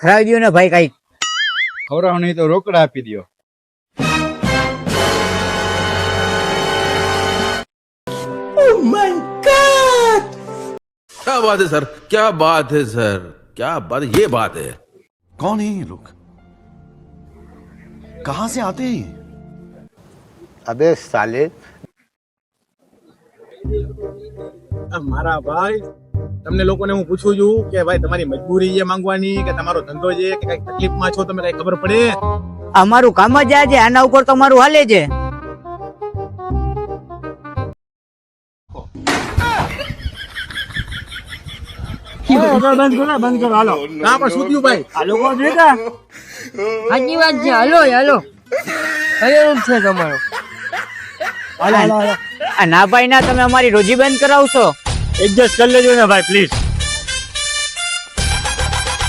ખરાવી દો ને ભાઈ કઈક. ખવડાવ નહીં તો રોકડા આપી દો. क्या बात है सर, क्या बात है सर, क्या बात है, ये बात है. कौन है ये लोग? कहां से आते हैं? अबे साले મારા ભાઈ તમને લોકોને હું પૂછું છું કે ભાઈ તમારી મજબૂરી છે માંગવાની કે તમારો ધંધો છે કે કઈ તકલીફમાં છો, તમે કઈ ખબર પડે? અમારું કામ જ આ છે, આના ઉપર તો અમારું હાલે છે. બંધ કરો હાલો. ના પણ શું થયું ભાઈ? આ લોકો ભેગા સાચી વાત છે. હાલો હાલો છે તમારો. ના ભાઈ ના, તમે અમારી રોજી બંધ કરાવશો. એડજસ્ટ કરી લેજો ને ભાઈ પ્લીઝ.